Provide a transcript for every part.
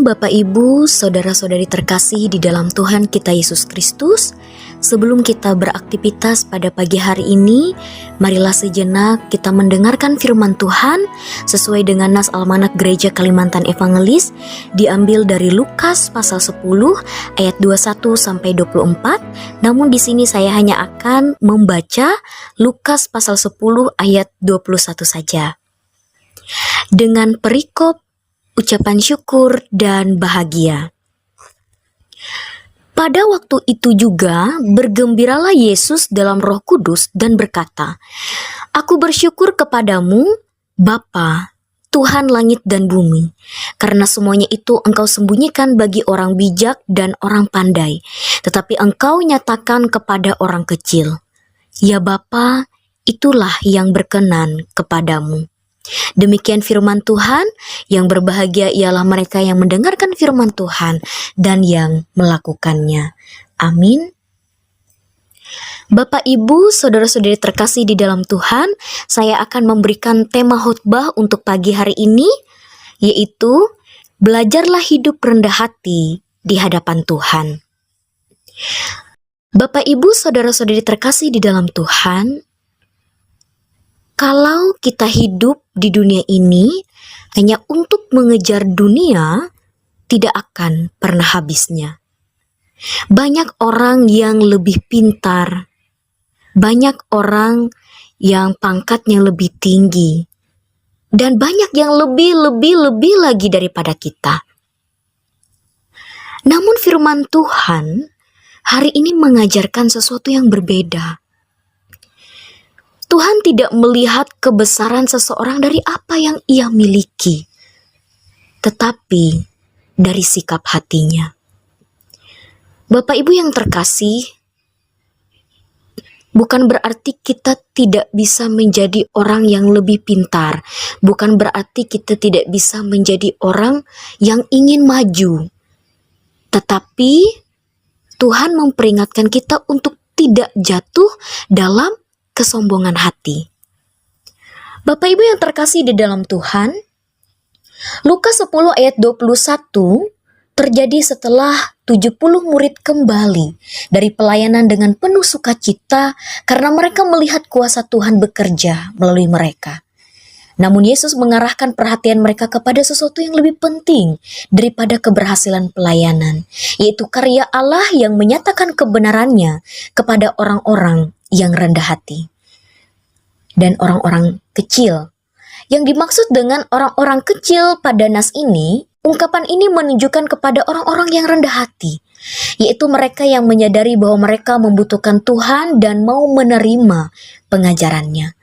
Bapak Ibu, saudara-saudari terkasih di dalam Tuhan kita Yesus Kristus. Sebelum kita beraktivitas pada pagi hari ini, marilah sejenak kita mendengarkan firman Tuhan sesuai dengan nas Almanak Gereja Kalimantan Evangelis, diambil dari Lukas pasal 10 ayat 21 sampai 24. Namun di sini saya hanya akan membaca Lukas pasal 10 ayat 21 saja. Dengan perikop ucapan syukur dan bahagia. Pada waktu itu juga bergembiralah Yesus dalam Roh Kudus dan berkata, "Aku bersyukur kepadamu, Bapa, Tuhan langit dan bumi, karena semuanya itu Engkau sembunyikan bagi orang bijak dan orang pandai, tetapi Engkau nyatakan kepada orang kecil. Ya Bapa, itulah yang berkenan kepadamu." Demikian firman Tuhan. Yang berbahagia ialah mereka yang mendengarkan firman Tuhan dan yang melakukannya. Amin. Bapak, Ibu, saudara-saudari terkasih di dalam Tuhan, saya akan memberikan tema khotbah untuk pagi hari ini, yaitu belajarlah hidup rendah hati di hadapan Tuhan. Bapak, Ibu, saudara-saudari terkasih di dalam Tuhan, kalau kita hidup di dunia ini hanya untuk mengejar dunia, tidak akan pernah habisnya. Banyak orang yang lebih pintar, banyak orang yang pangkatnya lebih tinggi, dan banyak yang lebih lagi daripada kita. Namun firman Tuhan hari ini mengajarkan sesuatu yang berbeda. Tuhan tidak melihat kebesaran seseorang dari apa yang ia miliki, tetapi dari sikap hatinya. Bapak Ibu yang terkasih, bukan berarti kita tidak bisa menjadi orang yang lebih pintar, bukan berarti kita tidak bisa menjadi orang yang ingin maju, tetapi Tuhan memperingatkan kita untuk tidak jatuh dalam kesombongan hati. Bapak Ibu yang terkasih di dalam Tuhan, Lukas 10 ayat 21 terjadi setelah 70 murid kembali dari pelayanan dengan penuh sukacita karena mereka melihat kuasa Tuhan bekerja melalui mereka. Namun Yesus mengarahkan perhatian mereka kepada sesuatu yang lebih penting daripada keberhasilan pelayanan, yaitu karya Allah yang menyatakan kebenarannya kepada orang-orang yang rendah hati dan orang-orang kecil. Yang dimaksud dengan orang-orang kecil pada nas ini, ungkapan ini menunjukkan kepada orang-orang yang rendah hati, yaitu mereka yang menyadari bahwa mereka membutuhkan Tuhan dan mau menerima pengajarannya.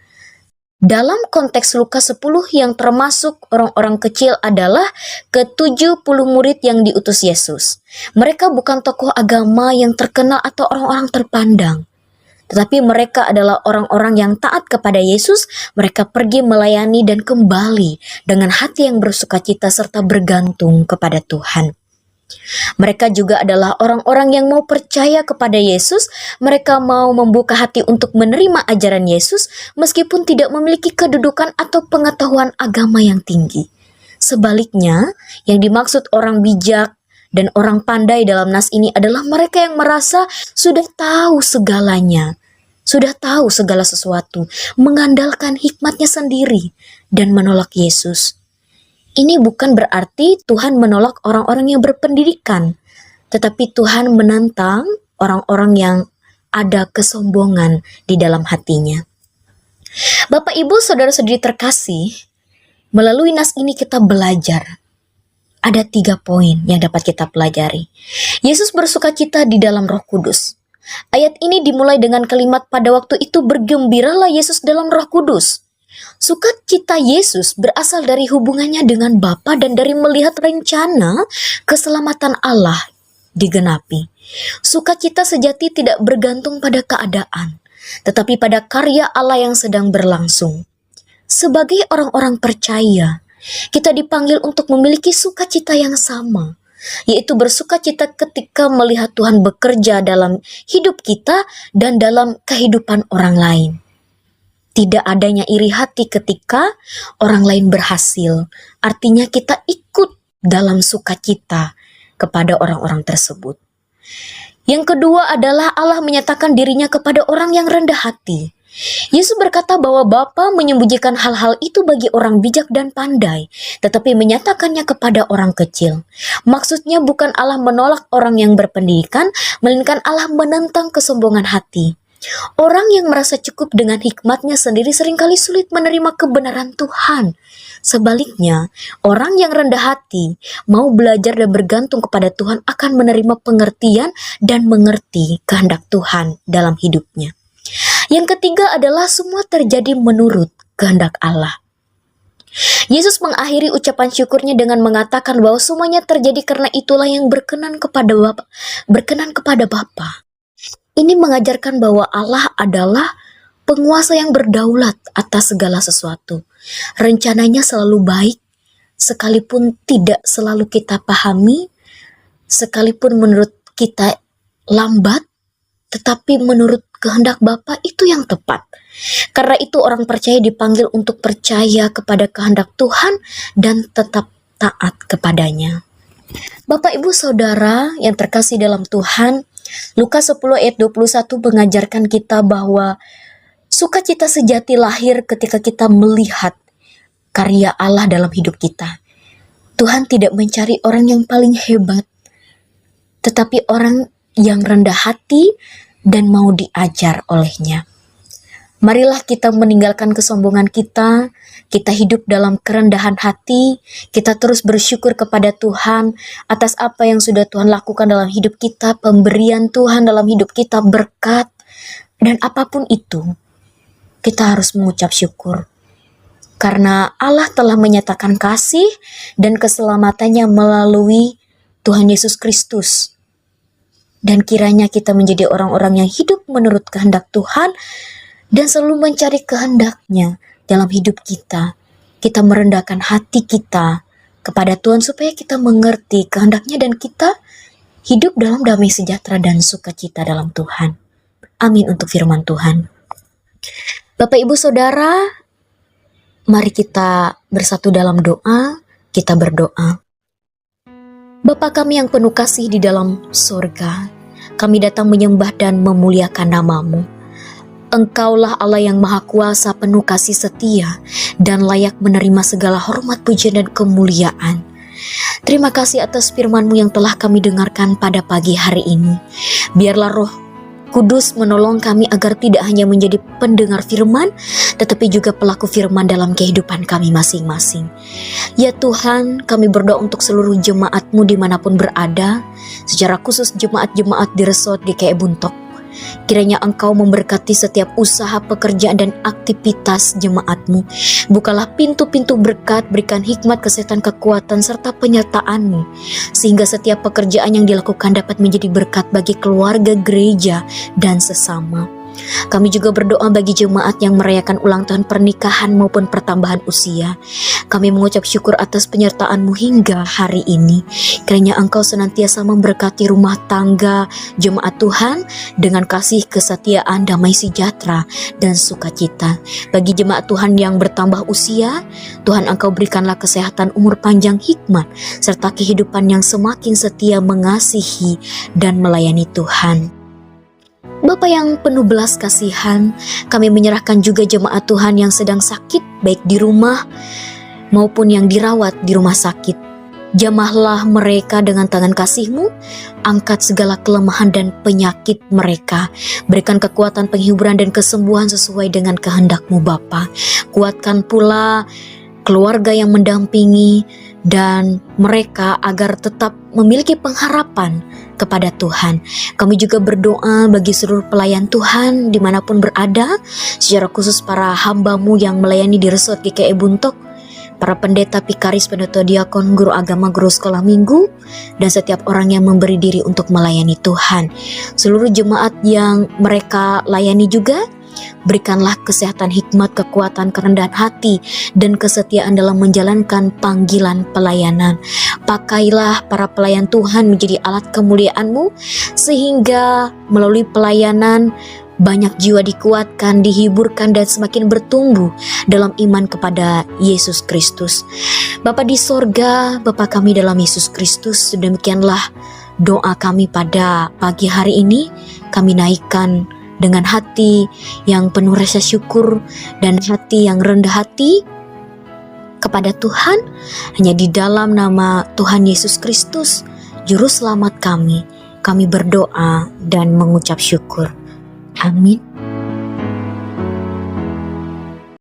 Dalam konteks Lukas 10 yang termasuk orang-orang kecil adalah ke-70 murid yang diutus Yesus. Mereka bukan tokoh agama yang terkenal atau orang-orang terpandang, tetapi mereka adalah orang-orang yang taat kepada Yesus. Mereka pergi melayani dan kembali dengan hati yang bersukacita serta bergantung kepada Tuhan. Mereka juga adalah orang-orang yang mau percaya kepada Yesus. Mereka mau membuka hati untuk menerima ajaran Yesus meskipun tidak memiliki kedudukan atau pengetahuan agama yang tinggi. Sebaliknya, yang dimaksud orang bijak dan orang pandai dalam nas ini adalah mereka yang merasa sudah tahu segalanya, sudah tahu segala sesuatu, mengandalkan hikmatnya sendiri dan menolak Yesus. Ini bukan berarti Tuhan menolak orang-orang yang berpendidikan, tetapi Tuhan menentang orang-orang yang ada kesombongan di dalam hatinya. Bapak, Ibu, saudara-saudari terkasih, melalui nas ini kita belajar. Ada 3 poin yang dapat kita pelajari. Yesus bersukacita di dalam Roh Kudus. Ayat ini dimulai dengan kalimat pada waktu itu bergembiralah Yesus dalam Roh Kudus. Sukacita Yesus berasal dari hubungannya dengan Bapa dan dari melihat rencana keselamatan Allah digenapi. Sukacita sejati tidak bergantung pada keadaan, tetapi pada karya Allah yang sedang berlangsung. Sebagai orang-orang percaya, kita dipanggil untuk memiliki sukacita yang sama, yaitu bersukacita ketika melihat Tuhan bekerja dalam hidup kita dan dalam kehidupan orang lain. Tidak adanya iri hati ketika orang lain berhasil, artinya kita ikut dalam sukacita kepada orang-orang tersebut. Yang kedua adalah Allah menyatakan dirinya kepada orang yang rendah hati. Yesus berkata bahwa Bapa menyembunyikan hal-hal itu bagi orang bijak dan pandai, tetapi menyatakannya kepada orang kecil. Maksudnya bukan Allah menolak orang yang berpendidikan, melainkan Allah menentang kesombongan hati. Orang yang merasa cukup dengan hikmatnya sendiri seringkali sulit menerima kebenaran Tuhan. Sebaliknya, orang yang rendah hati mau belajar dan bergantung kepada Tuhan akan menerima pengertian dan mengerti kehendak Tuhan dalam hidupnya. Yang ketiga adalah semua terjadi menurut kehendak Allah. Yesus mengakhiri ucapan syukurnya dengan mengatakan bahwa semuanya terjadi karena itulah yang berkenan kepada Bapa. Ini mengajarkan bahwa Allah adalah penguasa yang berdaulat atas segala sesuatu. Rencananya selalu baik, sekalipun tidak selalu kita pahami, sekalipun menurut kita lambat, tetapi menurut kehendak Bapa itu yang tepat. Karena itu orang percaya dipanggil untuk percaya kepada kehendak Tuhan dan tetap taat kepadanya. Bapak Ibu Saudara yang terkasih dalam Tuhan, Lukas 10 ayat 21 mengajarkan kita bahwa sukacita sejati lahir ketika kita melihat karya Allah dalam hidup kita. Tuhan tidak mencari orang yang paling hebat, tetapi orang yang rendah hati dan mau diajar olehnya. Marilah kita meninggalkan kesombongan kita hidup dalam kerendahan hati, kita terus bersyukur kepada Tuhan atas apa yang sudah Tuhan lakukan dalam hidup kita, pemberian Tuhan dalam hidup kita, berkat, dan apapun itu, kita harus mengucap syukur. Karena Allah telah menyatakan kasih dan keselamatannya melalui Tuhan Yesus Kristus. Dan kiranya kita menjadi orang-orang yang hidup menurut kehendak Tuhan dan selalu mencari kehendaknya dalam hidup kita. Kita merendahkan hati kita kepada Tuhan supaya kita mengerti kehendaknya dan kita hidup dalam damai sejahtera dan sukacita dalam Tuhan. Amin untuk firman Tuhan. Bapak Ibu Saudara, mari kita bersatu dalam doa, kita berdoa. Bapa kami yang penuh kasih di dalam surga, kami datang menyembah dan memuliakan nama-Mu. Engkaulah Allah yang Maha Kuasa, penuh kasih setia, dan layak menerima segala hormat, pujian, dan kemuliaan. Terima kasih atas firman-Mu yang telah kami dengarkan pada pagi hari ini. Biarlah Roh Kudus menolong kami agar tidak hanya menjadi pendengar firman, tetapi juga pelaku firman dalam kehidupan kami masing-masing. Ya Tuhan, kami berdoa untuk seluruh jemaat-Mu dimanapun berada, secara khusus jemaat-jemaat di Resort GKI Buntok. Kiranya Engkau memberkati setiap usaha, pekerjaan, dan aktivitas jemaat-Mu. Bukalah pintu-pintu berkat, berikan hikmat, kesehatan, kekuatan, serta penyertaan-Mu, sehingga setiap pekerjaan yang dilakukan dapat menjadi berkat bagi keluarga, gereja, dan sesama. Kami juga berdoa bagi jemaat yang merayakan ulang tahun pernikahan maupun pertambahan usia. Kami mengucap syukur atas penyertaan-Mu hingga hari ini. Kiranya Engkau senantiasa memberkati rumah tangga jemaat Tuhan dengan kasih, kesetiaan, damai sejahtera, dan sukacita. Bagi jemaat Tuhan yang bertambah usia, Tuhan Engkau berikanlah kesehatan, umur panjang, hikmat, serta kehidupan yang semakin setia mengasihi dan melayani Tuhan. Bapa yang penuh belas kasihan, kami menyerahkan juga jemaat Tuhan yang sedang sakit, baik di rumah maupun yang dirawat di rumah sakit. Jamahlah mereka dengan tangan kasih-Mu, angkat segala kelemahan dan penyakit mereka. Berikan kekuatan, penghiburan, dan kesembuhan sesuai dengan kehendak-Mu Bapa. Kuatkan pula keluarga yang mendampingi dan mereka agar tetap memiliki pengharapan kepada Tuhan. Kami juga berdoa bagi seluruh pelayan Tuhan dimanapun berada, secara khusus para hamba-Mu yang melayani di Resort GKI Buntok, para pendeta, pikaris, pendeta, diakon, guru agama, guru sekolah minggu, dan setiap orang yang memberi diri untuk melayani Tuhan. Seluruh jemaat yang mereka layani juga, berikanlah kesehatan, hikmat, kekuatan, kerendahan hati, dan kesetiaan dalam menjalankan panggilan pelayanan. Pakailah para pelayan Tuhan menjadi alat kemuliaan-Mu, sehingga melalui pelayanan banyak jiwa dikuatkan, dihiburkan, dan semakin bertumbuh dalam iman kepada Yesus Kristus. Bapa di sorga, Bapa kami dalam Yesus Kristus, demikianlah doa kami pada pagi hari ini. Kami naikkan dengan hati yang penuh rasa syukur dan hati yang rendah hati kepada Tuhan. Hanya di dalam nama Tuhan Yesus Kristus, Juru Selamat kami berdoa dan mengucap syukur. Amin.